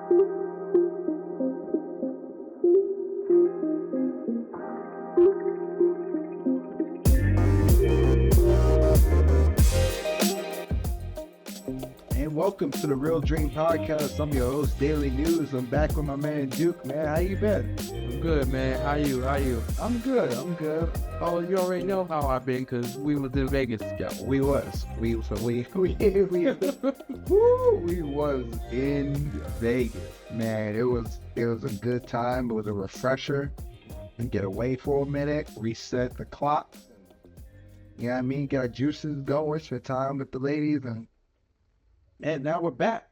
And welcome to the Real Dream Podcast. I'm your host, Daily News. I'm back with my man Duke. Man, how you been? I'm good, man. How you? I'm good. Oh, you already know how I've been, because we was in Vegas together. We was in Vegas. Man, it was a good time. It was a refresher. And get away for a minute, reset the clock. You know what I mean? Get our juices going, spend time with the ladies, and now we're back.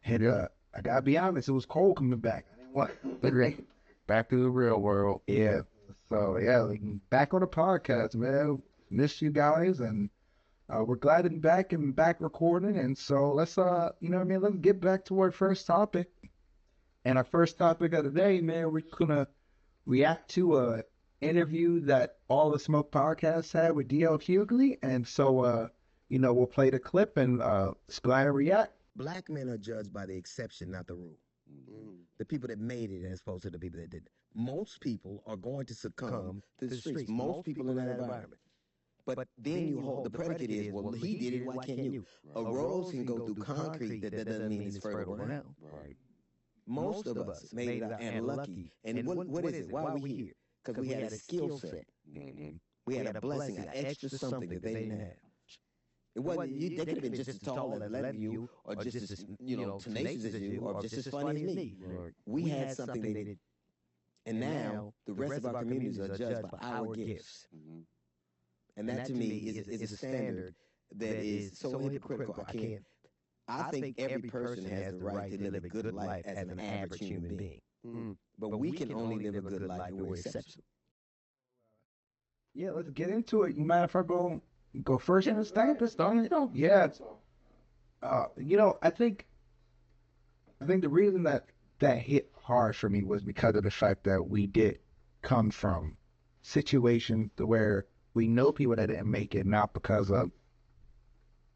And I gotta be honest, it was cold coming back. I didn't want the rain. Back to the real world. Yeah. So yeah, like, back on the podcast, man. Missed you guys, and we're glad to be back and back recording. And so let's let's get back to our first topic. And our first topic of the day, man, we're gonna react to a interview that All the Smoke podcast had with DL Hughley. And so we'll play the clip and let's go ahead and react. Black men are judged by the exception, not the rule. Mm-hmm. The people that made it as opposed to the people that didn't. Most people are going to succumb to the streets. Most people in that environment. But then you hold, the predicate is, well, he did it, why can't you? Right. A rose can go through concrete, that doesn't mean it's fertile now. Right. Most of us made it out and lucky. And what is it? Why are we here? Because we had a skill set. Mm-hmm. We had a blessing, an extra something that they didn't have. It wasn't, they could have been just as tall and athletic as you, or just as, tenacious as you, or just as funny as me. Right. We had something they didn't. And now, the rest of our communities are judged by our gifts. Mm-hmm. And that to me is a standard that is so hypocritical. I think every person has the right to live a good life as an average human being. Mm-hmm. But we can only live a good life when we're exceptional. Yeah, let's get into it. You mind if I go first in the stand? Yeah. I think the reason that hit hard for me was because of the fact that we did come from situations where we know people that didn't make it, not because of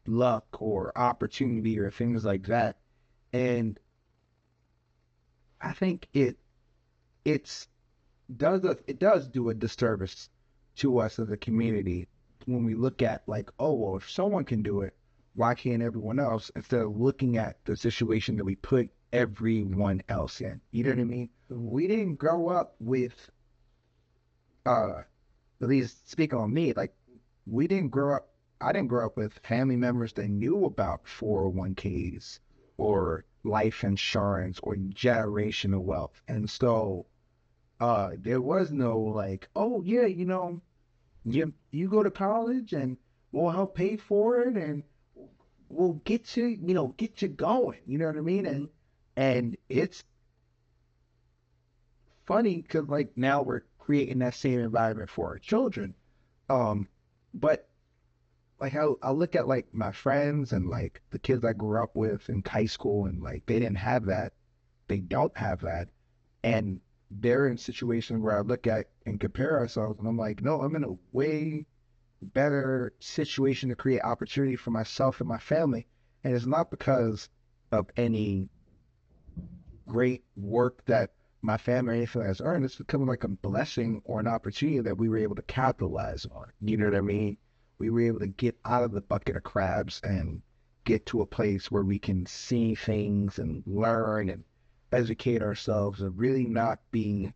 luck or opportunity or things like that. And I think it does do a disservice to us as a community when we look at like, oh, well, if someone can do it, why can't everyone else? Instead of looking at the situation that we put everyone else in. You know what I mean? We didn't grow up with, at least speak on me, like I didn't grow up with family members that knew about 401ks or life insurance or generational wealth. And so there was no like, oh yeah, you go to college and we'll help pay for it and we'll get you going. You know what I mean? And it's funny because like now we're creating that same environment for our children. But like I look at like my friends and like the kids I grew up with in high school, and like they didn't have that. They don't have that. And they're in situations where I look at and compare ourselves, and I'm like, no, I'm in a way better situation to create opportunity for myself and my family. And it's not because of any great work that my family or anything has earned. It's becoming like a blessing or an opportunity that we were able to capitalize on. You know what I mean? We were able to get out of the bucket of crabs and get to a place where we can see things and learn and educate ourselves and really not be,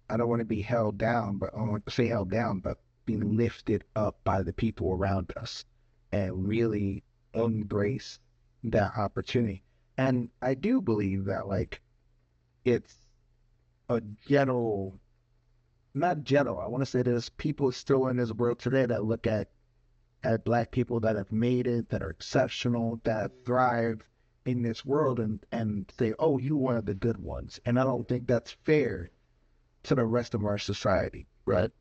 I don't want to be held down, but I don't want to say held down, but be lifted up by the people around us and really embrace that opportunity. And I do believe that like it's a not general, I want to say there's people still in this world today that look at Black people that have made it, that are exceptional, that thrive in this world and say, oh, you're one of the good ones. And I don't think that's fair to the rest of our society, right?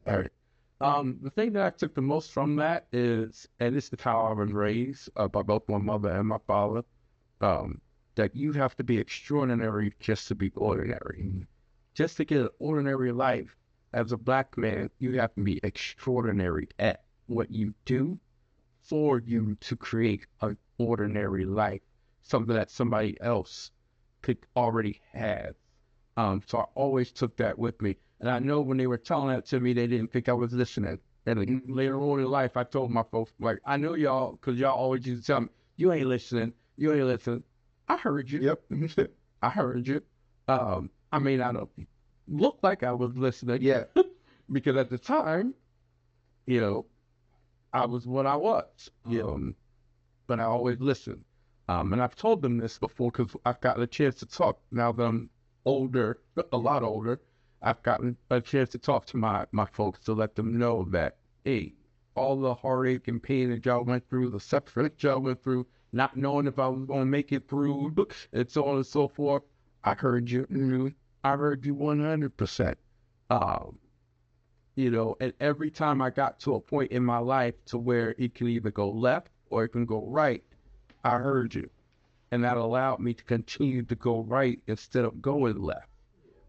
All right. The thing that I took the most from that is, and this is how I was raised by both my mother and my father, that you have to be extraordinary just to be ordinary. Just to get an ordinary life as a Black man, you have to be extraordinary at what you do for you to create an ordinary life, something that somebody else could already have. So I always took that with me. And I know when they were telling that to me, they didn't think I was listening. And later on in life, I told my folks, like, I know y'all, because y'all always used to tell me, you ain't listening. You ain't listening. I heard you. Yep. I heard you. I may not have looked like I was listening. Yeah. Because at the time, you know, I was what I was. But I always listened. And I've told them this before because I've gotten a chance to talk now that I'm older, a lot older. I've gotten a chance to talk to my folks to let them know that, hey, all the heartache and pain that y'all went through, the suffering that y'all went through, not knowing if I was going to make it through, and so on and so forth. I heard you. I heard you 100%. And every time I got to a point in my life to where it can either go left or it can go right, I heard you. And that allowed me to continue to go right instead of going left.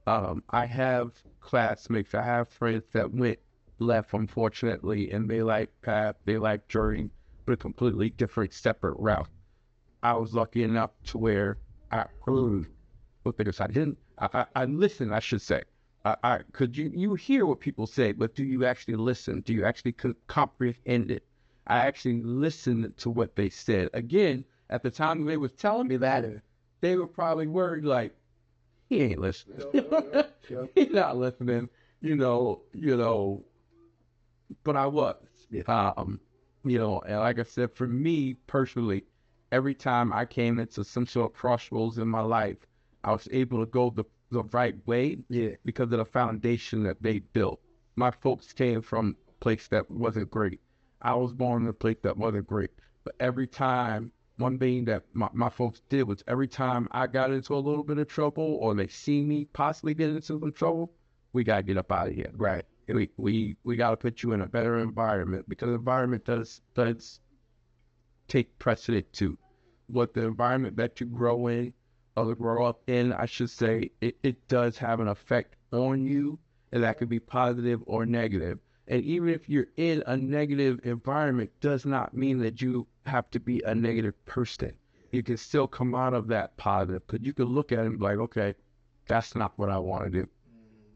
I have classmates, I have friends that went left, unfortunately, and they like path, they like journey, but a completely different, separate route. I was lucky enough to where I heard what because I didn't, I listened, I should say. Could you hear what people say, but do you actually listen? Do you actually comprehend it? I actually listened to what they said. Again, at the time they was telling me that, they were probably worried like, he ain't listening. He's not listening, but I was. Yeah. And like I said, for me personally, every time I came into some sort of crossroads in my life, I was able to go the right way because of the foundation that they built. My folks came from a place that wasn't great. I was born in a place that wasn't great. But every time, one thing that my folks did was every time I got into a little bit of trouble or they see me possibly get into some trouble, we got to get up out of here. Right. We got to put you in a better environment because the environment does take precedent to what the environment that you grow in or grow up in, I should say, it does have an effect on you, and that could be positive or negative. And even if you're in a negative environment, does not mean that you have to be a negative person. You can still come out of that positive, because you can look at it and be like, okay, that's not what I want to do.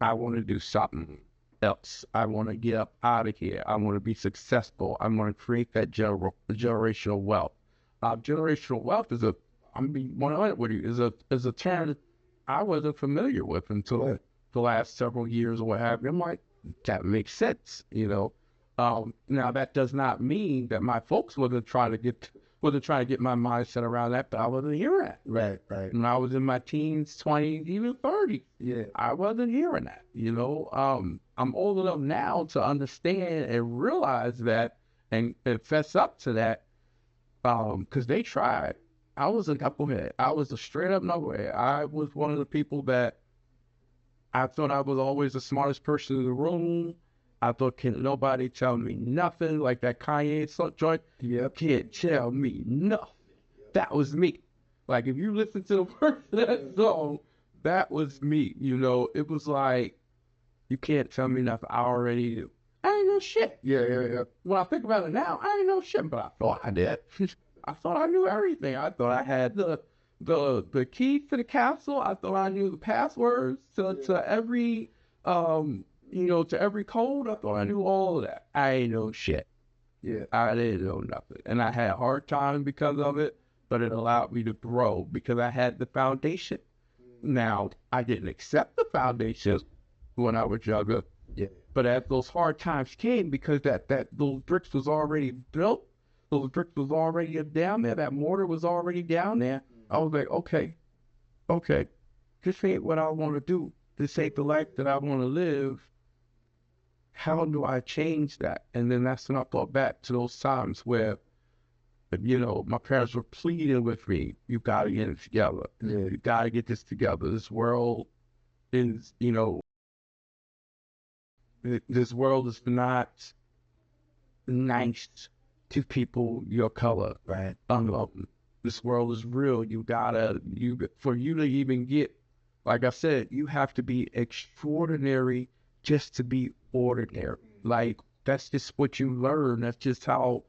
I want to do something else. I want to get up out of here. I want to be successful. I want to create that generational wealth. Generational wealth is I'm being 100 with you, is a term I wasn't familiar with until the last several years or what have you. I'm like, that makes sense, Now that does not mean that my folks wasn't trying to get my mindset around that, but I wasn't hearing that. Right. When I was in my teens, 20s, even 30s, I wasn't hearing that, I'm old enough now to understand and realize that and fess up to that, because they tried. I was a knucklehead. I was a straight up knucklehead. I was one of the people that I thought I was always the smartest person in the room. I thought, can't nobody tell me nothing, like that Kanye joint. Yep. Can't tell me nothing. That was me. Like, if you listen to the words of that song, that was me. It was like, you can't tell me nothing. I already knew. I ain't know shit. Yeah. When I think about it now, I ain't know shit, but I thought I did. I thought I knew everything. I thought I had the keys to the castle. I thought I knew the passwords to every to every code. I thought I knew all of that. I ain't know shit. Yeah. I didn't know nothing. And I had a hard time because of it, but it allowed me to grow because I had the foundation. Now, I didn't accept the foundation when I was younger. Yeah. But as those hard times came, because that those bricks was already built, those bricks was already down there, that mortar was already down there, I was like, okay, this ain't what I want to do. This ain't the life that I want to live. How do I change that? And then that's when I thought back to those times where, my parents were pleading with me, you got to get it together. Yeah. You got to get this together. This world is, this world is not nice to people your color. Right. This world is real. For you to even get, like I said, you have to be extraordinary just to be ordinary. Like, that's just what you learn. That's just how,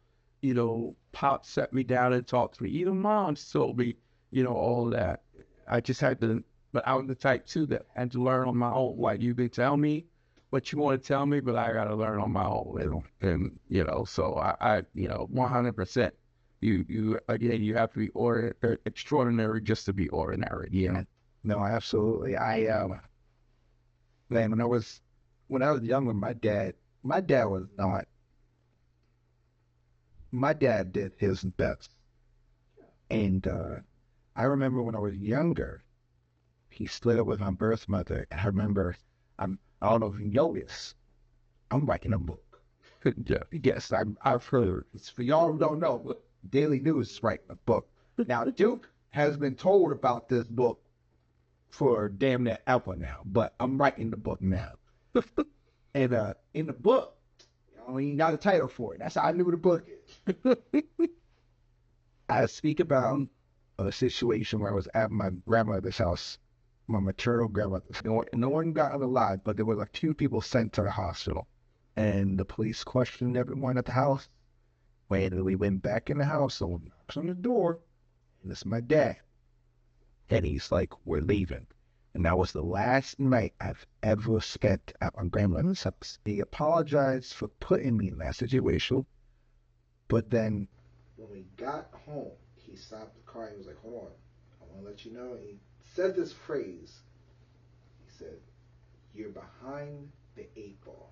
Pop set me down and talked to me. Even Mom told me, all of that. I just had to, but I was the type too that had to learn on my own. Like you can tell me what you want to tell me, but I got to learn on my own. And so I 100%. You again, you have to be extraordinary just to be ordinary. No, absolutely. Man, when I was younger, my dad was not. My dad did his best, and I remember when I was younger, he split up with my birth mother, and I remember, I don't know if you know this, I'm writing a book. Yeah. Yes, I've heard. It's for y'all who don't know, but Daily News is writing a book. Now, Duke has been told about this book for damn near ever now, but I'm writing the book now. And in the book, you don't even got a title for it. That's how I knew the book is. I speak about a situation where I was at my grandmother's house, my maternal grandmother's. No one got unalive, but there were like 2 people sent to the hospital. And the police questioned everyone at the house. When we went back in the house, someone knocks on the door, and it's my dad. And he's like, we're leaving. And that was the last night I've ever spent at my grandmother's house. He apologized for putting me in that situation, but then when we got home, he stopped the car. He was like, hold on, I want to let you know. He said this phrase. He said, you're behind the 8 ball.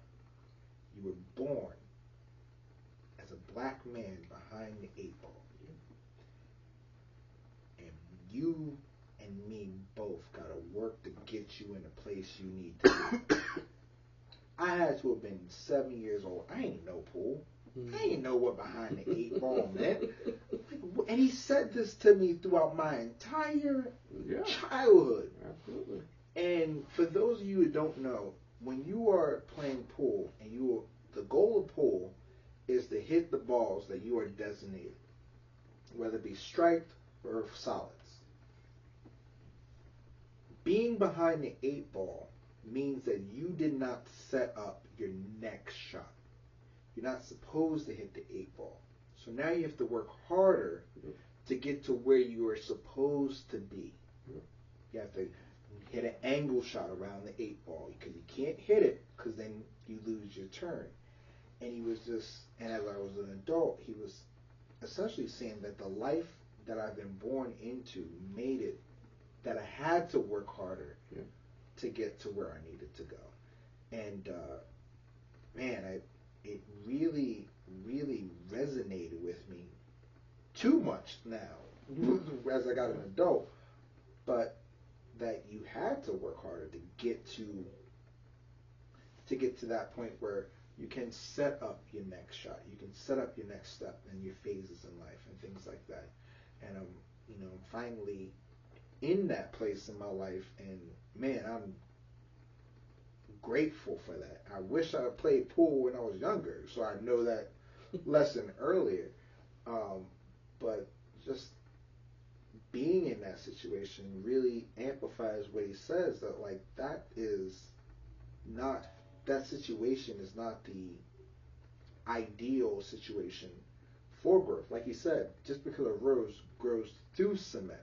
You were born as a black man behind the 8 ball. And you and me both got to work to get you in the place you need to be. I had to have been 7 years old. I ain't no pool. I ain't know what behind the 8 ball meant. And he said this to me throughout my entire childhood. Absolutely. And for those of you who don't know, when you are playing pool and the goal of pool is to hit the balls that you are designated, whether it be striped or solids. Being behind the 8 ball means that you did not set up your next shot. You're not supposed to hit the 8 ball. So now you have to work harder to get to where you are supposed to be. You have to hit an angle shot around the 8 ball because you can't hit it because then you lose your turn. And he was and as I was an adult, he was essentially saying that the life that I've been born into made it that I had to work harder to get to where I needed to go. And man, it really, really resonated with me too much now as I got an adult, but that you had to work harder to get to that point where you can set up your next shot, you can set up your next step and your phases in life and things like that. And I'm finally in that place in my life, and man, I'm grateful for that. I wish I had played pool when I was younger, so I know that lesson earlier. But just being in that situation really amplifies what he says, that like that situation is not the ideal situation for growth. Like he said, just because a rose grows through cement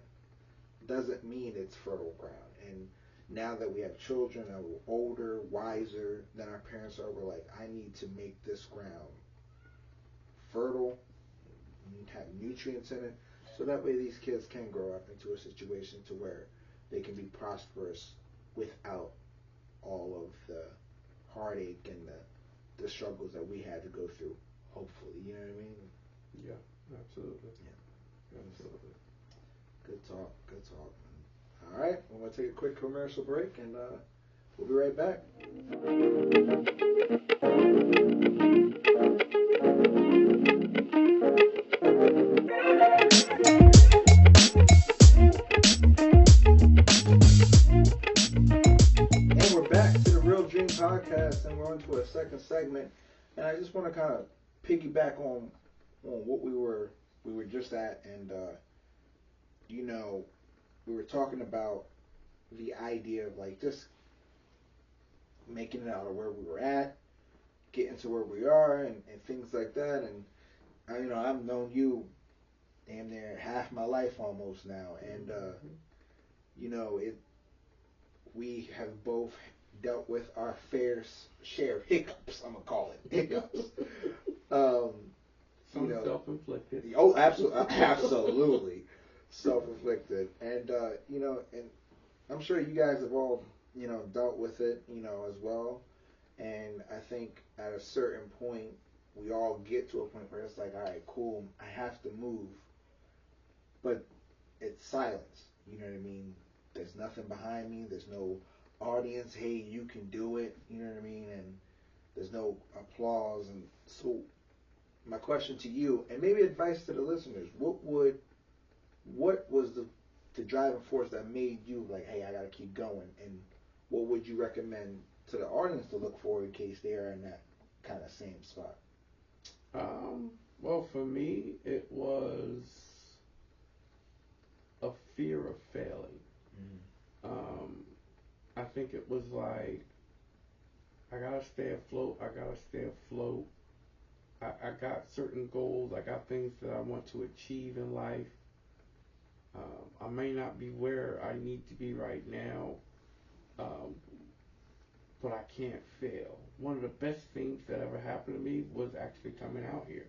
doesn't mean it's fertile ground. And now that we have children that are older, wiser than our parents are, we're like, I need to make this ground fertile, have nutrients in it, so that way these kids can grow up into a situation to where they can be prosperous without all of the heartache and the struggles that we had to go through, hopefully. You know what I mean? Yeah, absolutely. Yeah. Absolutely. Good talk. All right, we're going to take a quick commercial break, and we'll be right back. And we're back to the Real Dream Podcast, and we're on to a second segment. And I just want to kind of piggyback on what we were just at, and we were talking about the idea of like just making it out of where we were at, getting to where we are, and things like that. And I've known you damn near half my life almost now, and we have both dealt with our fair share of hiccups. I'm gonna call it hiccups. Um, Some self-inflicted. Oh, absolutely, absolutely, self-inflicted, and and I'm sure you guys have all dealt with it, as well. And I think at a certain point, we all get to a point where it's like, all right, cool, I have to move, but it's silence. You know what I mean? There's nothing behind me. There's no audience. Hey, you can do it. You know what I mean? And there's no applause. And so, my question to you, and maybe advice to the listeners: what was the driving force that made you like, hey, I got to keep going? And what would you recommend to the audience to look for in case they are in that kind of same spot? Well, for me, it was a fear of failing. Um, I think it was like, I gotta stay afloat. I gotta stay afloat. I got certain goals. I got things that I want to achieve in life. I may not be where I need to be right now, um, but I can't fail. One of the best things that ever happened to me was actually coming out here,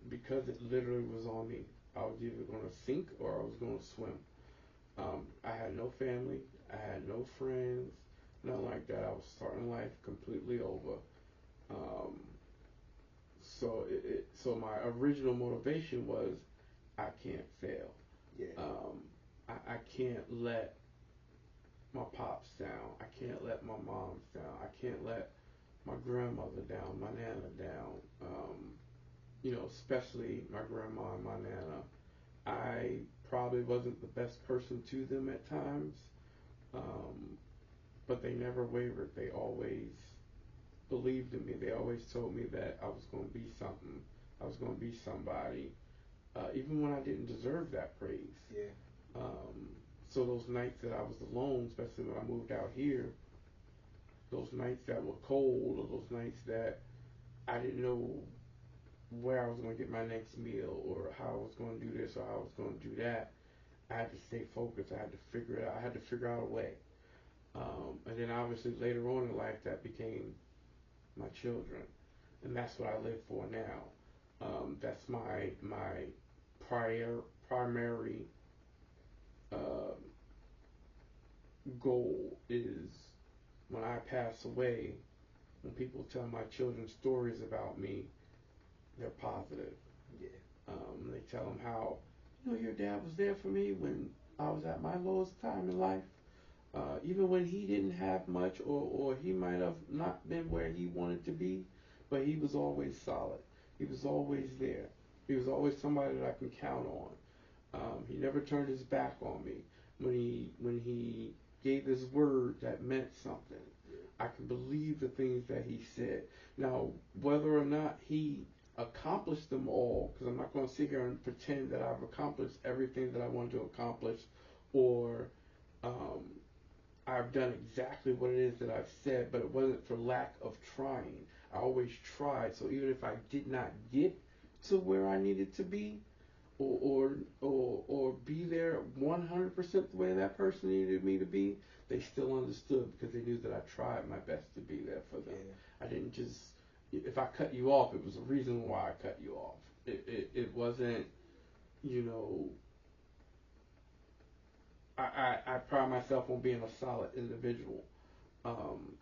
because it literally was on me. I was either going to sink or I was going to swim. I had no family, I had no friends, nothing like that. I was starting life completely over. Um, so my original motivation was, I can't fail. Yeah. I can't let my pops down. I can't let my moms down. I can't let my grandmother down, my nana down. Especially my grandma and my nana. I probably wasn't the best person to them at times, um, but they never wavered. They always believed in me. They always told me that I was going to be something. I was going to be somebody, even when I didn't deserve that praise. Yeah. So those nights that I was alone, especially when I moved out here, those nights that were cold, or those nights that I didn't know where I was going to get my next meal, or how I was going to do this, or how I was going to do that, I had to stay focused. I had to figure it out. I had to figure out a way. And then obviously later on in life, that became my children, and that's what I live for now. That's my primary uh, goal is, when I pass away, when people tell my children stories about me, they're positive. Yeah. They tell them how, your dad was there for me when I was at my lowest time in life. Even when he didn't have much, or he might have not been where he wanted to be, but he was always solid. He was always there. He was always somebody that I can count on. He never turned his back on me. When he gave his word, that meant something. I can believe the things that he said. Now, whether or not he accomplished them all, because I'm not going to sit here and pretend that I've accomplished everything that I wanted to accomplish, or um, I've done exactly what it is that I've said, but it wasn't for lack of trying. I always tried. So even if I did not get to where I needed to be, or be there 100% the way that person needed me to be, they still understood, because they knew that I tried my best to be there for them. Yeah. I didn't just, if I cut you off, it was a reason why I cut you off. It wasn't, you know, I pride myself on being a solid individual. Um,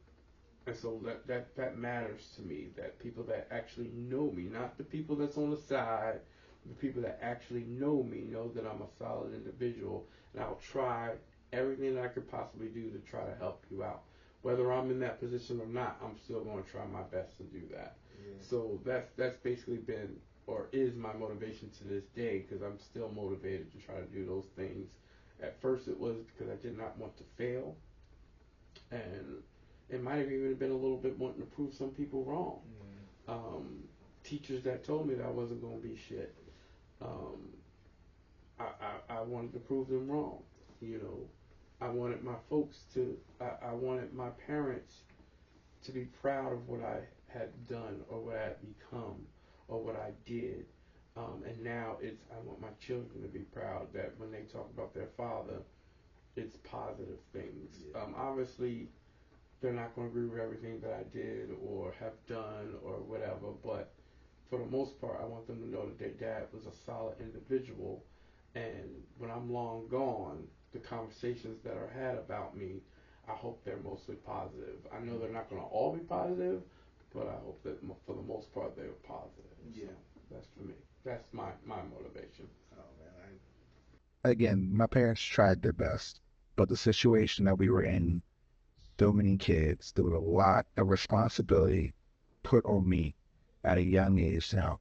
and so that matters to me, that people that actually know me, not the people that's on the side, the people that actually know me, know that I'm a solid individual, and I'll try everything that I could possibly do to try to help you out. Whether I'm in that position or not, I'm still going to try my best to do that. Yeah. So that's basically been, or is, my motivation to this day, because I'm still motivated to try to do those things. At first it was because I did not want to fail, and it might have even been a little bit wanting to prove some people wrong. Teachers that told me that I wasn't going to be shit. Um, I wanted to prove them wrong. You know, I wanted my folks to, I wanted my parents to be proud of what I had done, or what I had become, or what I did. And now I want my children to be proud that when they talk about their father, positive things. Obviously, they're not going to agree with everything that I did or have done or whatever, but for the most part, I want them to know that their dad was a solid individual. And when I'm long gone, the conversations that are had about me, I hope they're mostly positive. I know they're not going to all be positive, but I hope that for the most part they're positive. Yeah. So that's for me. That's my motivation. Oh man, again, my parents tried their best, but the situation that we were in, so many kids, there was a lot of responsibility put on me at a young age now.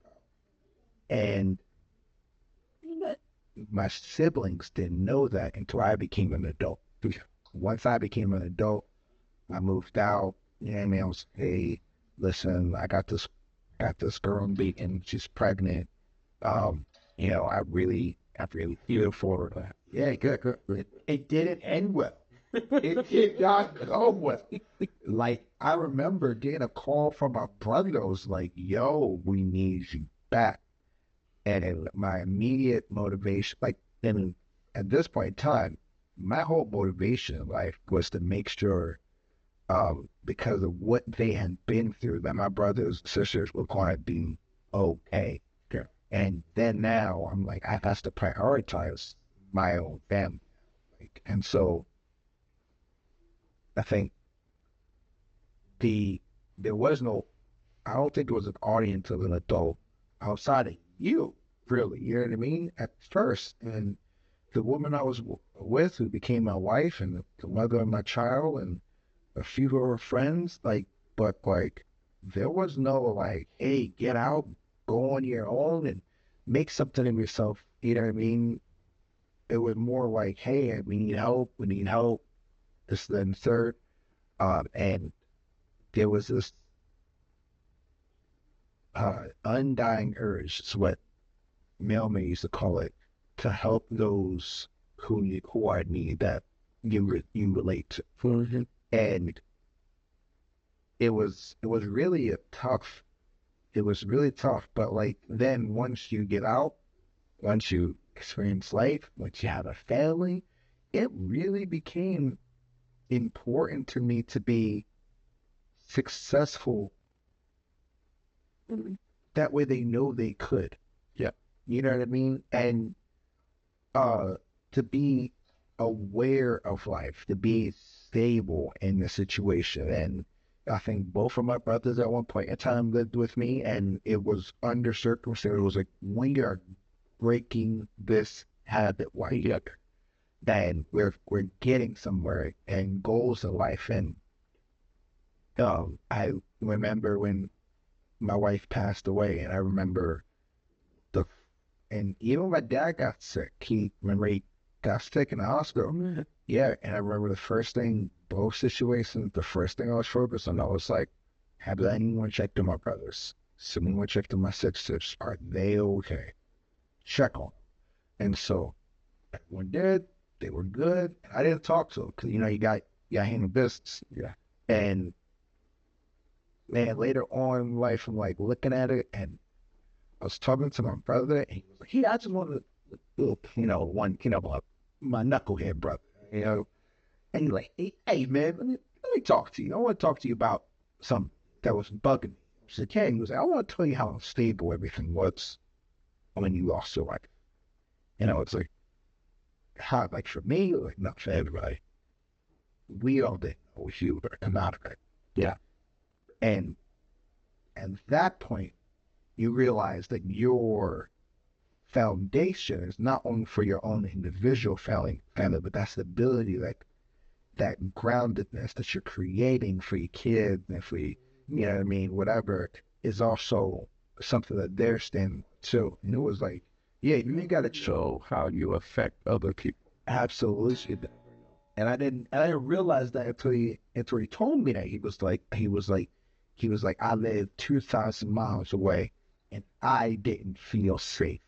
And my siblings didn't know that until I became an adult. Once I became an adult, I moved out. And I was, hey, listen, I got this girl I'm dating. She's pregnant. Um, I really feel for her. Yeah, good, good. It didn't end well. It did not go well. Like, I remember getting a call from my brother that was like, yo, we need you back. And my immediate motivation, like, and at this point in time, my whole motivation in life was to make sure, because of what they had been through, that my brothers and sisters were going to be okay. Yeah. And then now I'm like, I have to prioritize my own family. Like, and so I think the there was no, I don't think there was an audience of an adult outside of you, really. You know what I mean? At first, and the woman I was with, who became my wife and the mother of my child, and a few of her friends, like, but like, there was no like, hey, get out, go on your own, and make something of yourself. You know what I mean? It was more like, hey, we need help, we need help. This, then, third, and there was this undying urge, is what mailman used to call it, to help those who are in need, that you relate to. Mm-hmm. And it was really a tough. It was really tough. But like, then once you get out, once you experience life, once you have a family, it really became important to me to be successful. That way they know they could. Yeah. You know what I mean? And uh to be aware of life, to be stable in the situation. And I think both of my brothers at one point in time lived with me, and it was under circumstances. It was like, we are breaking this habit while together. Then we're getting somewhere and goals in life. And I remember when my wife passed away, and I remember the and even my dad got sick. He got sick in the hospital. Mm-hmm. Yeah, and I remember the first thing, both situations, the first thing I was focused on, I was like, have anyone checked on my brothers? Has anyone checked on my sisters? Are they okay? Check on them. And so everyone did. They were good. And I didn't talk to them because, you got handle business. Yeah. And man, later on in life, I'm like looking at it, and I was talking to my brother, and he was like, "Yeah, I just want to, my knucklehead brother, And he's like, hey man, let me talk to you. I want to talk to you about something that was bugging me." I said, "Yeah." He was like, "I want to tell you how unstable everything was when you lost your wife." It's like, how, like, for me, like, not for everybody. We all didn't know if you were come out of it. Yeah. And at that point, you realize that your foundation is not only for your own individual family, but that stability, like that groundedness that you're creating for your kids and for you know what I mean, whatever, is also something that they're standing to. And it was like, yeah, you ain't got to show how you affect other people. Absolutely. And I didn't realize that until he told me that. He was like, I live 2,000 miles away, and I didn't feel safe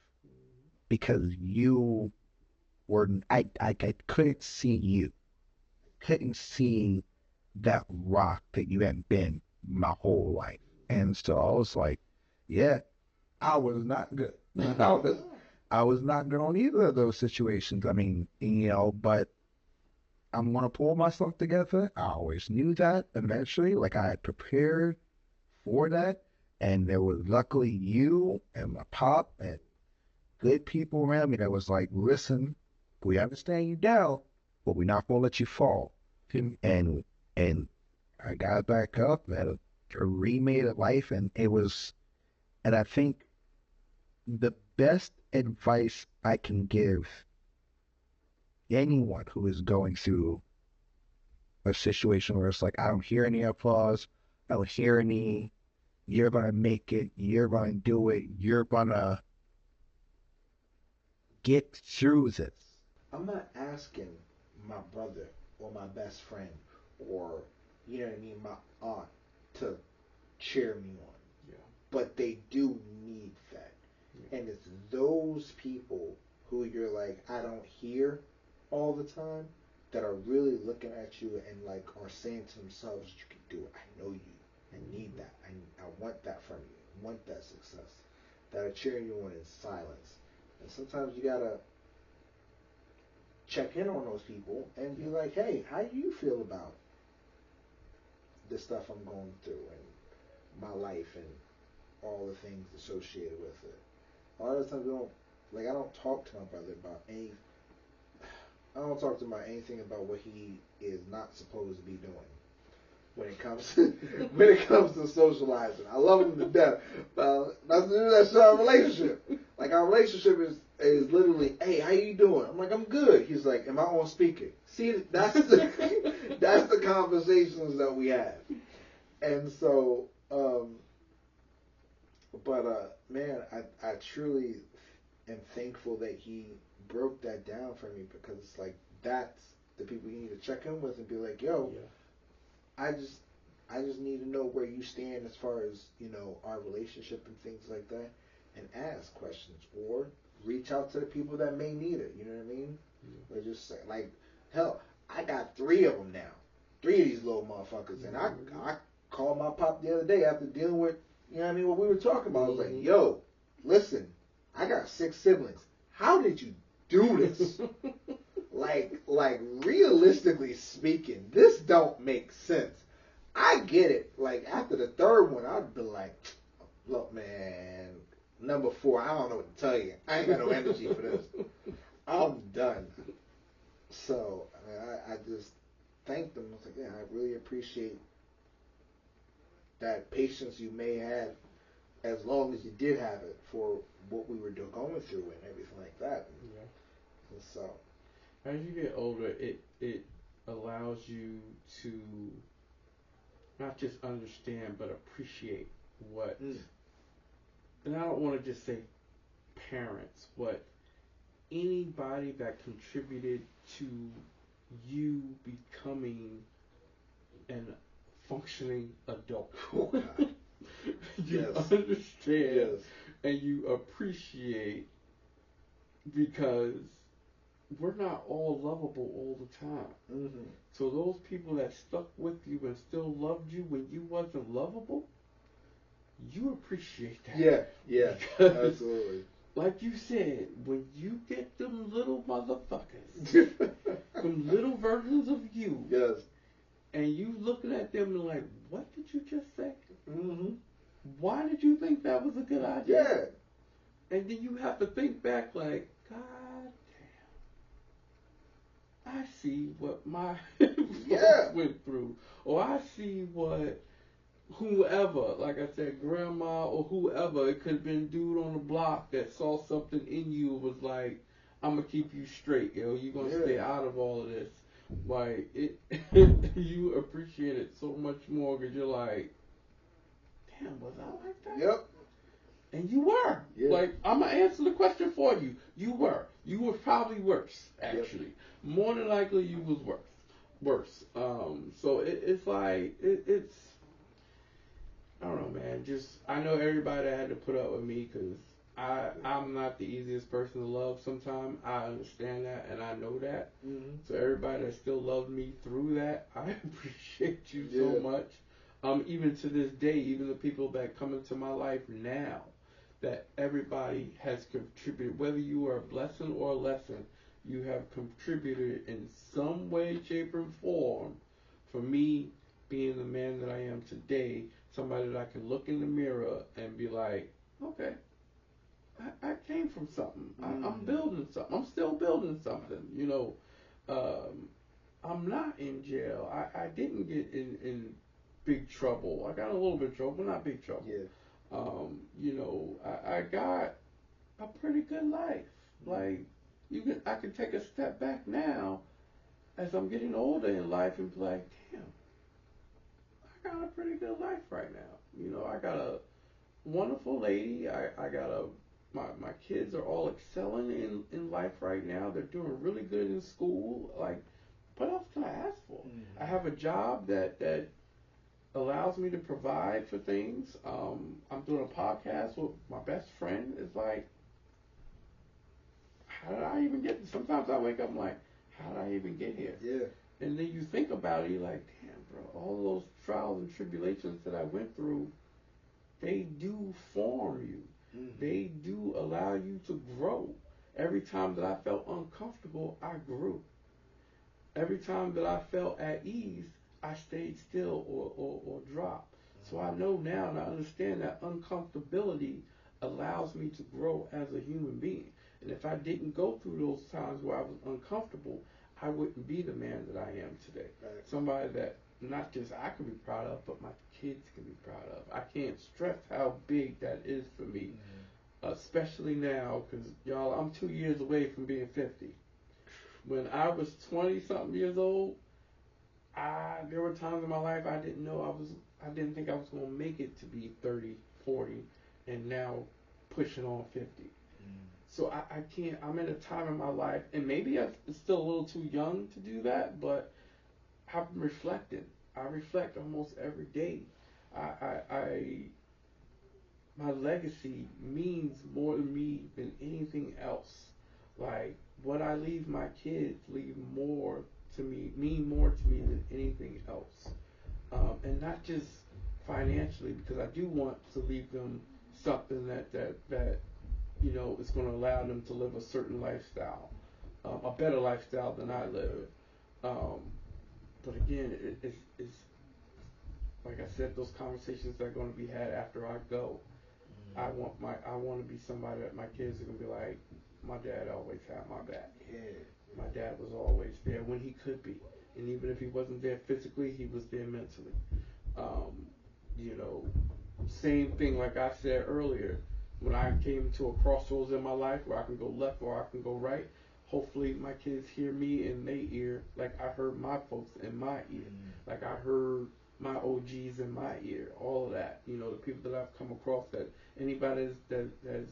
because you were, I couldn't see you, couldn't see that rock that you had been my whole life. And so I was like, yeah, I was not good. I was not good on either of those situations. I mean, but I'm gonna pull myself together. I always knew that eventually. Like I had prepared for that. And there was luckily you and my pop and good people around me that was like, listen, we understand you down, but we're not gonna let you fall. And and I got back up and I remade a life, and it was, and I think the best advice I can give anyone who is going through a situation where it's like, I don't hear any applause, I don't hear any, you're gonna make it, you're gonna do it, you're gonna get through this. I'm not asking my brother or my best friend or, you know what I mean, my aunt to cheer me on. Yeah. But they do need that. Yeah. And it's those people who you're like, I don't hear all the time, that are really looking at you and like are saying to themselves, you can do it. I know you. I need that. I want that from you. I want that success. That are cheering you on in silence. And sometimes you gotta check in on those people and be like, hey, how do you feel about the stuff I'm going through and my life and all the things associated with it? A lot of times I don't talk to my brother about any, I don't talk to him about anything about what he is not supposed to be doing when it comes to, when it comes to socializing. I love him to death. That's our relationship. Like our relationship is literally, hey, how you doing? I'm like, I'm good. He's like, am I on speaker? See, that's the that's the conversations that we have. And so, man, I truly am thankful that he broke that down for me, because it's like that's the people you need to check in with and be like, yo, yeah. I just need to know where you stand as far as, you know, our relationship and things like that, and ask questions or reach out to the people that may need it. You know what I mean? Yeah. Or just say, like, hell, I got 3 of them now, 3 of these little motherfuckers, and I called my pop the other day after dealing with, you know what I mean, what we were talking about. I was like, yo, listen, I got 6 siblings. How did you do this? like realistically speaking, this don't make sense. I get it. Like after the 3rd one, I'd be like, look, man, number 4, I don't know what to tell you. I ain't got no energy for this. I'm done. So I just thanked them. I was like, yeah, I really appreciate that patience you may have, as long as you did have it, for what we were going through and everything like that. Yeah. And so, as you get older, it allows you to not just understand but appreciate what. And I don't want to just say parents, but anybody that contributed to you becoming an functioning adult. Oh, God. You yes. understand yes. and you appreciate, because we're not all lovable all the time. Mm-hmm. So those people that stuck with you and still loved you when you wasn't lovable, you appreciate that. Yeah, absolutely. Like you said, when you get them little motherfuckers, them little versions of you, yes, and you looking at them and like, what did you just say? Mm-hmm. Why did you think that was a good idea? Yeah. And then you have to think back like, God damn, I see what my folks went through. Or I see what whoever, like I said, grandma or whoever, it could have been dude on the block that saw something in you, was like, I'm going to keep you straight, yo. You're going to stay out of all of this. Like, you appreciate it so much more because you're like, damn, was I like that? Yep. And you were. Yeah. Like, I'm going to answer the question for you. You were. You were probably worse, actually. Yep. More than likely, you was worse. So it's like, it's, I don't know, man. Just, I know everybody that had to put up with me, because I'm not the easiest person to love sometimes. I understand that, and I know that. Mm-hmm. So everybody that still loved me through that, I appreciate you so much. Even to this day, even the people that come into my life now, that everybody has contributed, whether you are a blessing or a lesson, You have contributed in some way, shape, or form for me being the man that I am today. Somebody that I can look in the mirror and be like, okay, I came from something. I'm building something. I'm still building something. You know, I'm not in jail. I didn't get in big trouble. I got a little bit of trouble, but not big trouble. Yeah. You know, I got a pretty good life. Like I can take a step back now as I'm getting older in life and be like, damn, I got a pretty good life right now. You know, I got a wonderful lady. I got my kids are all excelling in life right now. They're doing really good in school. Like, what else can I ask for? I have a job that allows me to provide for things. I'm doing a podcast with my best friend. It's like, how did I even get this? Sometimes I wake up and like, how did I even get here? Yeah. And then you think about it, you're like, damn, bro, all those trials and tribulations that I went through, they do form you. They do allow you to grow. Every time that I felt uncomfortable, I grew. Every time that I felt at ease, I stayed still or dropped. So I know now and I understand that uncomfortability allows me to grow as a human being. And if I didn't go through those times where I was uncomfortable, I wouldn't be the man that I am today. Right. Somebody that not just I can be proud of, but my kids can be proud of. I can't stress how big that is for me, especially now, because y'all, I'm 2 years away from being 50. When I was 20 something years old, there were times in my life I didn't think I was going to make it to be 30, 40, and now pushing on 50. So I can't, I'm at a time in my life, and maybe I'm still a little too young to do that, but I'm reflecting. I reflect almost every day. My legacy means more to me than anything else. Like, what I leave my kids mean more to me than anything else. And not just financially, because I do want to leave them something that you know, is going to allow them to live a certain lifestyle, a better lifestyle than I live. But again, it's like I said, those conversations are going to be had after I go. I want to be somebody that my kids are going to be like, my dad always had my back. Yeah. My dad was always there when he could be, and even if he wasn't there physically, he was there mentally. You know, same thing like I said earlier. When I came to a crossroads in my life where I can go left or I can go right, hopefully my kids hear me in their ear like I heard my folks in my ear, like I heard my OGs in my ear. All of that, you know, the people that I've come across, that anybody that has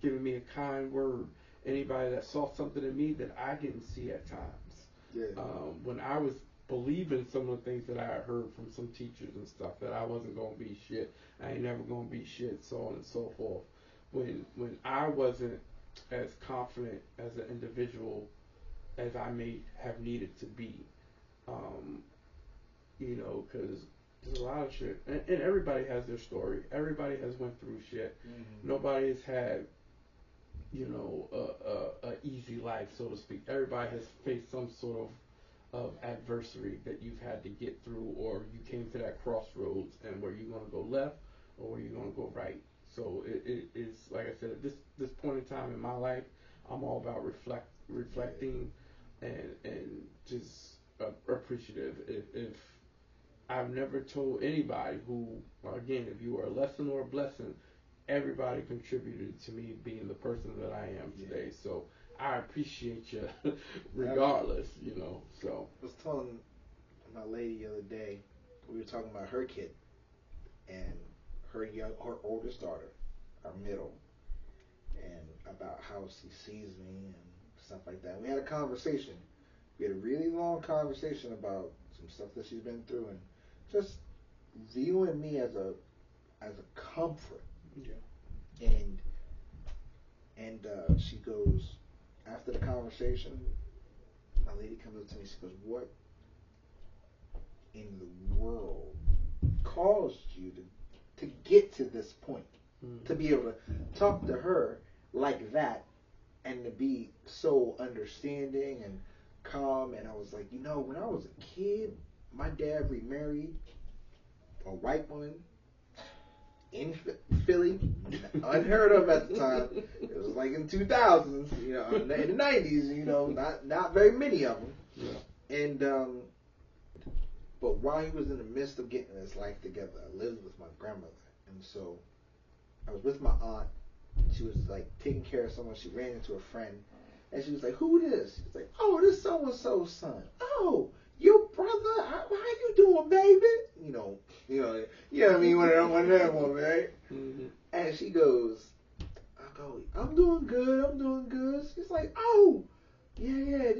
given me a kind word, anybody that saw something in me that I didn't see at times. Yeah. When I was believing some of the things that I had heard from some teachers and stuff, that I wasn't gonna be shit, I ain't never gonna be shit, so on and so forth. When I wasn't as confident as an individual as I may have needed to be, you know, because there's a lot of shit, and everybody has their story. Everybody has went through shit. Nobody has had, you know, a easy life, so to speak. Everybody has faced some sort of adversity that you've had to get through, or you came to that crossroads, and where you're going to go left or where you're going to go right. So it is, like I said, at this point in time in my life, I'm all about reflecting and just appreciative. If I've never told anybody who, again, if you are a lesson or a blessing, everybody contributed to me being the person that I am today. So I appreciate you regardless, you know. So I was telling my lady the other day, we were talking about her kid and her oldest daughter, our middle, and about how she sees me and stuff like that. We had a conversation. We had a really long conversation about some stuff that she's been through and just viewing me as a comfort. yeah. And she goes, after the conversation, my lady comes up to me. She goes, "What in the world caused you to get to this point, to be able to talk to her like that and to be so understanding and calm. And I was like, when I was a kid, my dad remarried a white woman in Philly, unheard of at the time. It was like in 2000s, in the 90s, not very many of them. Yeah. And but while he was in the midst of getting his life together, I lived with my grandmother, and so I was with my aunt. She was like taking care of someone. She ran into a friend, and she was like, "Who this?" She was like, "Oh, this so and so's son." "Oh, your brother? How you doing, baby?" What I mean, one of them women, right? Mm-hmm. And she goes, I go, "I'm doing good. I'm doing good." She's like, "Oh, yeah.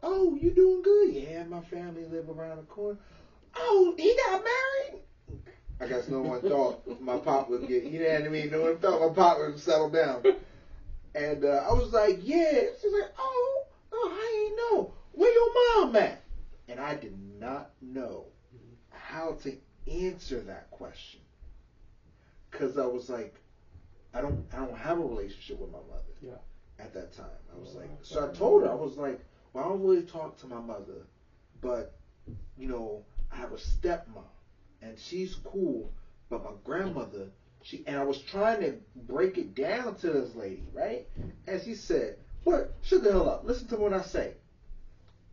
Oh, you doing good?" "Yeah, my family live around the corner." "Oh, he got married?" I guess no one thought my pop would get, no one thought my pop would settle down. And I was like, "Yeah." She's like, "Oh, I ain't know. Where your mom at?" And I did not know how to answer that question. Because I was like, I don't have a relationship with my mother. Yeah. At that time. I was like, so I told her, I was like, "Well, I don't really talk to my mother, but, I have a stepmom, and she's cool, but my grandmother, and I was trying to break it down to this lady, right? And she said, "What? Shut the hell up. Listen to what I say.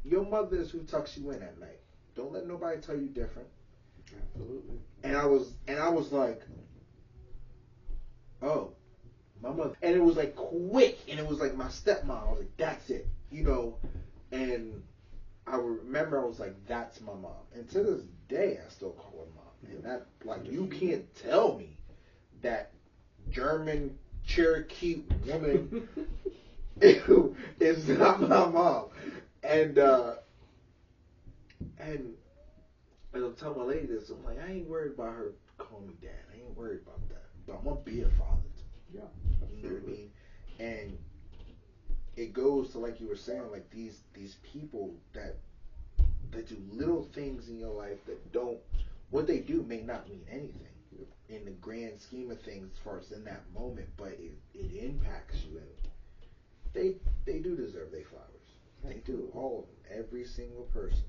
Your mother is who tucks you in at night. Don't let nobody tell you different." Absolutely. And I was like, "Oh, my mother." And it was like quick, and it was like my stepmom. I was like, "That's it," And I remember I was like, "That's my mom." And to this day, I still call her mom. And that, like, you can't tell me that German Cherokee woman is not my mom. And I'm telling my lady this. I'm like, I ain't worried about her calling me dad. I ain't worried about that. But I'm gonna be a father to me. Yeah. You know what I mean? And it goes to, like you were saying, like these people that do little things in your life that don't, what they do may not mean anything in the grand scheme of things as far as in that moment, but it impacts you, and they do deserve their flowers. They do, all of them, every single person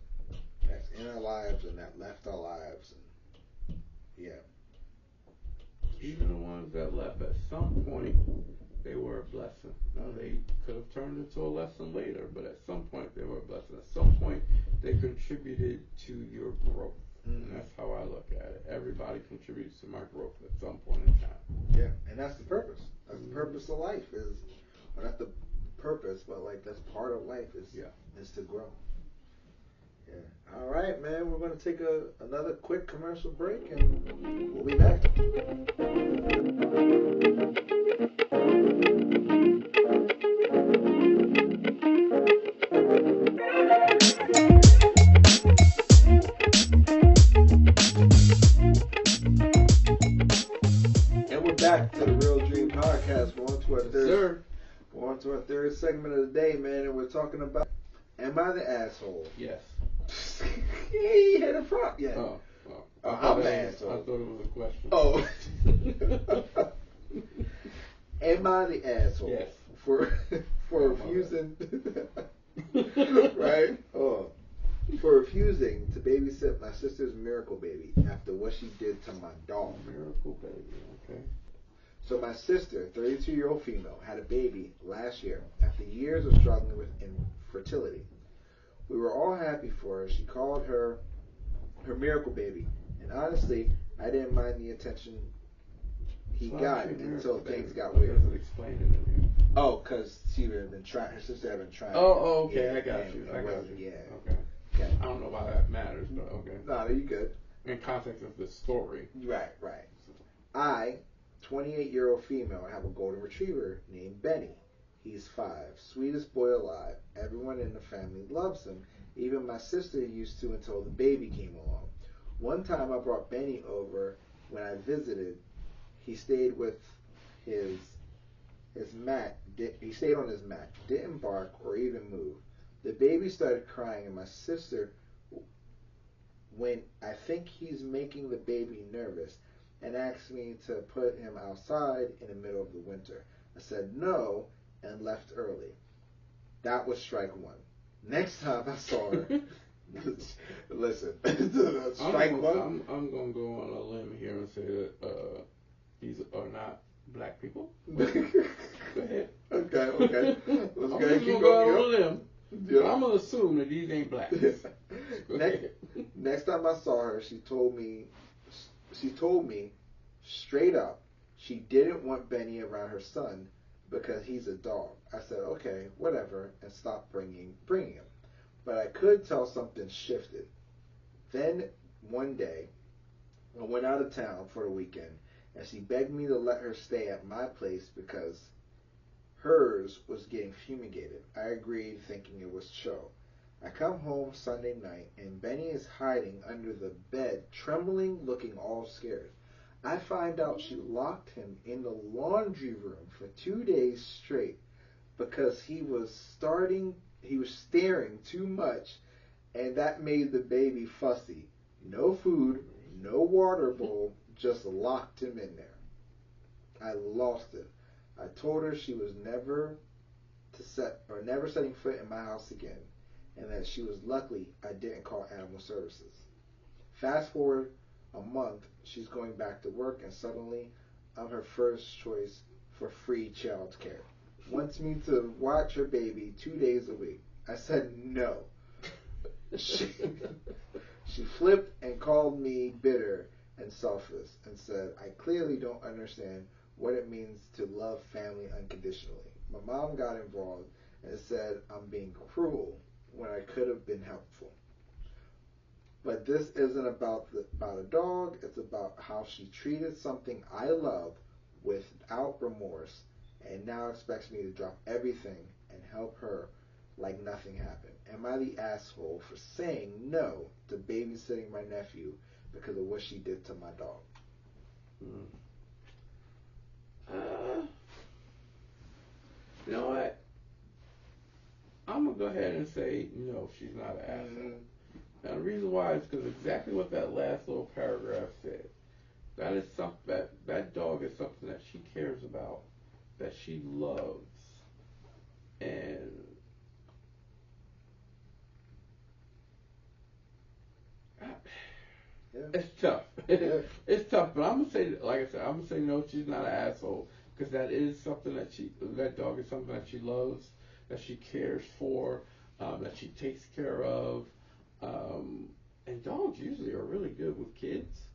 that's in our lives and that left our lives, and yeah. Even the ones that left, at some point, they were a blessing. Now, they could have turned into a lesson later, but at some point, they were a blessing. At some point, they contributed to your growth. And that's how I look at it. Everybody contributes to my growth at some point in time. Yeah, and that's the purpose. That's the purpose of life well, not the purpose, but like that's part of life is to grow. Yeah. All right, man. We're going to take another quick commercial break, and we'll be back. And we're back to the Real Dream Podcast. We're on to our third segment of the day, man, and we're talking about, am I the asshole? Yes. He hit a prop yet. Oh. I'm the asshole. I thought it was a question. Oh. Am I the asshole? Yes. For refusing, right? Oh. For refusing to babysit my sister's miracle baby after what she did to my dog. Miracle baby, okay. So my sister, 32-year-old female, had a baby last year after years of struggling with infertility. We were all happy for her. She called her miracle baby, and honestly, I didn't mind the attention he got until things got weird. Doesn't explain it in here. Oh, because her sister had been trying. Oh, okay, yeah, I got you. Yeah. Okay. I don't know why that matters, but okay. No, you good. In context of the story. Right. I, 28-year-old female, have a golden retriever named Benny. He's 5, sweetest boy alive. Everyone in the family loves him. Even my sister used to until the baby came along. One time I brought Benny over when I visited. He stayed with his mat. He stayed on his mat, didn't bark or even move. The baby started crying, and my sister, when I think he's making the baby nervous, and asked me to put him outside in the middle of the winter. I said no, and left early. That was strike one. Next time I saw her, listen, strike one. I'm gonna go on a limb here and say that these are not black people. Go ahead. Okay. Let's I'm go just ahead, keep gonna go on a going. limb. Yeah. I'm gonna assume that these ain't blacks. Go ahead. Next time I saw her, she told me straight up she didn't want Benny around her son because he's a dog. I said, okay, whatever, and stopped bringing him. But I could tell something shifted. Then one day, I went out of town for the weekend, and she begged me to let her stay at my place because hers was getting fumigated. I agreed, thinking it was chill. I come home Sunday night, and Benny is hiding under the bed, trembling, looking all scared. I find out she locked him in the laundry room for 2 days straight because he was staring too much, and that made the baby fussy. No food, no water bowl, just locked him in there. I lost it. I told her she was never setting foot in my house again, and that she was lucky I didn't call animal services. Fast forward a month, she's going back to work, and suddenly I'm her first choice for free child care. Wants me to watch her baby 2 days a week. I said no. She flipped and called me bitter and selfless and said I clearly don't understand what it means to love family unconditionally. My mom got involved and said I'm being cruel when I could have been helpful. But this isn't about a dog. It's about how she treated something I love without remorse, and now expects me to drop everything and help her like nothing happened. Am I the asshole for saying no to babysitting my nephew because of what she did to my dog? You know what? I'm gonna go ahead and say no. She's not an asshole. Now the reason why is because exactly what that last little paragraph said. That is something that dog is something that she cares about, that she loves, and it's tough. It's tough, but I'm gonna say, like I said, I'm gonna say no. She's not an asshole because that is something that dog is something that she loves, that she cares for, that she takes care of, and dogs usually are really good with kids.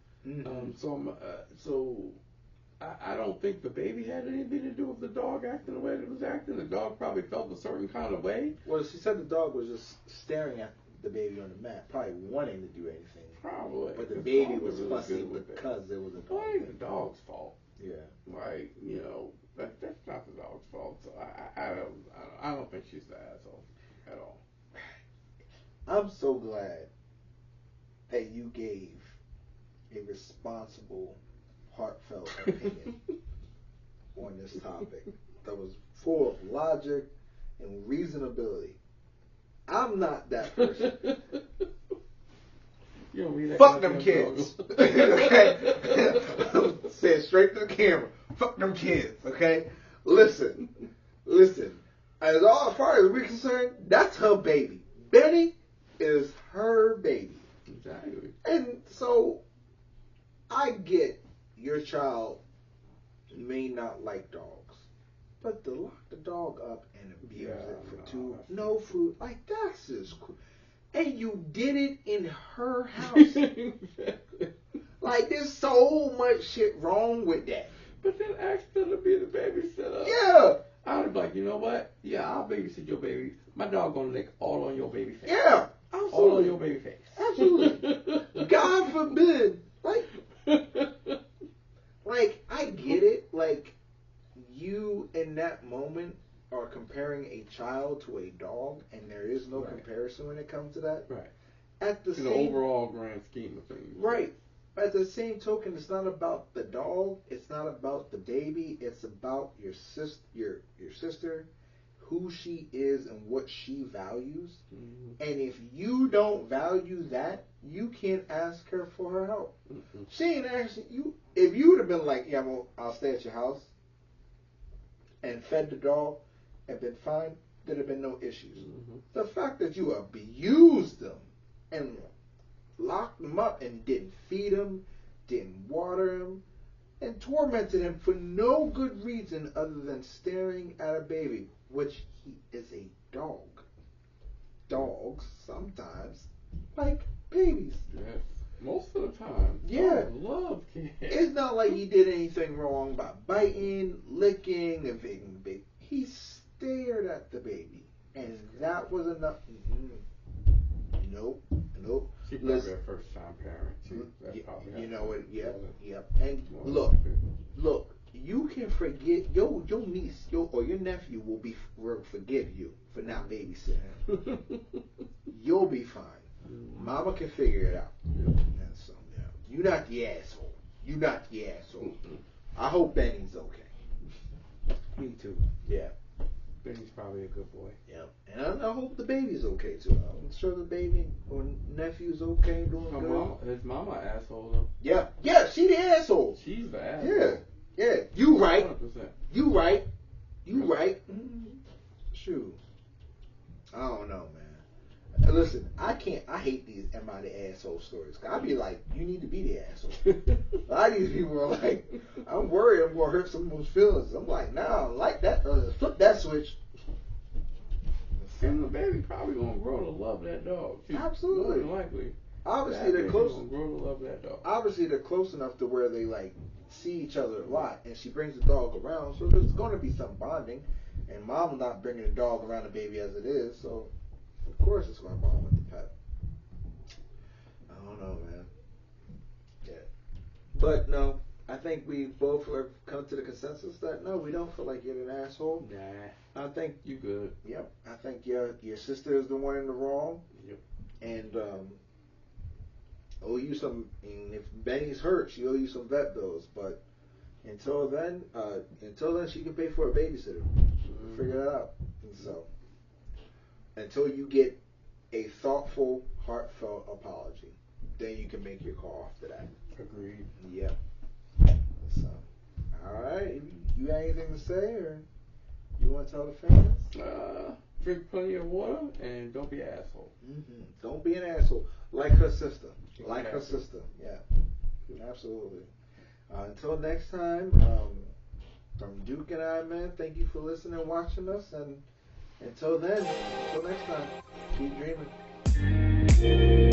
So I don't think the baby had anything to do with the dog acting the way it was acting. The dog probably felt a certain kind of way. Well, she said the dog was just staring at the baby on the mat, probably wanting to do anything. Probably. But the baby was really fussy good because it was a dog. Well, it ain't the dog's fault. Yeah. Right? That's not the dog's fault. So I don't think she's the asshole at all. I'm so glad that you gave a responsible, heartfelt opinion on this topic that was full of logic and reasonability. I'm not that person. Fuck them kids. Okay? Say it straight to the camera. Fuck them kids. Okay? Listen. As far as we're concerned, that's her baby. Benny is her baby. Exactly. And so I get your child may not like dogs, but to lock the dog up and abuse it for no food, like that's just cool. And you did it in her house. Exactly. Like there's so much shit wrong with that. But then ask her to be the babysitter. Yeah. I would be like, you know what? Yeah, I'll babysit your baby. My dog gonna lick all on your baby face. Yeah. Absolutely. All on your baby face. Absolutely. God forbid. Like I get it. Like you in that moment are comparing a child to a dog, and there is no comparison when it comes to that. Right. At the in the overall grand scheme of things. Right. At the same token, it's not about the dog. It's not about the baby. It's about your sister, who she is and what she values. Mm-hmm. And if you don't value that, you can't ask her for her help. Mm-hmm. She ain't asking you. If you would have been like, yeah, I'll stay at your house and fed the dog, and been fine, there'd have been no issues. Mm-hmm. The fact that you abused them and locked them up and didn't feed them, didn't water them, and tormented him for no good reason other than staring at a baby, which he is a dog. Dogs sometimes like babies. Yes. Most of the time. Yeah. Dogs love kids. It's not like he did anything wrong by biting, licking, and feeding the baby. He stared at the baby, and that was enough. Nope. She probably a first time parent too. You know it. Yep. And look. You can forget your niece, or your nephew will forgive you for not babysitting. You'll be fine. Mama can figure it out. And so, yeah. You're not the asshole. I hope Benny's okay. Me too. Yeah. Benny's probably a good boy. Yeah. And I hope the baby's okay too. I'm sure the baby or nephew's okay, doing good. His mama asshole though. Yeah, she the asshole. She's the asshole. Yeah. You right. 100%. You right. Shoot. I don't know, man. Listen, I hate these am I the asshole stories. I be like, you need to be the asshole. A lot of these people are like, I'm worried I'm going to hurt someone's feelings. I'm like, nah, I don't like that. Flip that switch. And the baby probably going to grow to love that dog. Absolutely. More than likely. Obviously, they're close. Gonna grow to love that dog. Obviously, they're close enough to where they like see each other a lot, and she brings the dog around, so there's going to be some bonding. And mom's not bringing the dog around the baby as it is, so of course it's going to bond with the pet. I don't know, man. Yeah, but no, I think we both have come to the consensus that no, we don't feel like you're an asshole. Nah, I think you good. Yep, I think your sister is the one in the wrong. Yep. And owe you some. And if Benny's hurt, she owe you some vet bills. But until then, she can pay for a babysitter. Figure that out. And so, until you get a thoughtful, heartfelt apology, then you can make your call after that. Agreed. Yep. So, all right. You got anything to say, or you want to tell the fans? Drink plenty of water and don't be an asshole. Mm-hmm. Don't be an asshole. Like her sister. Like her sister. Yeah. Absolutely. Until next time, from Duke and I, man, thank you for listening and watching us. And until then, until next time, keep dreaming.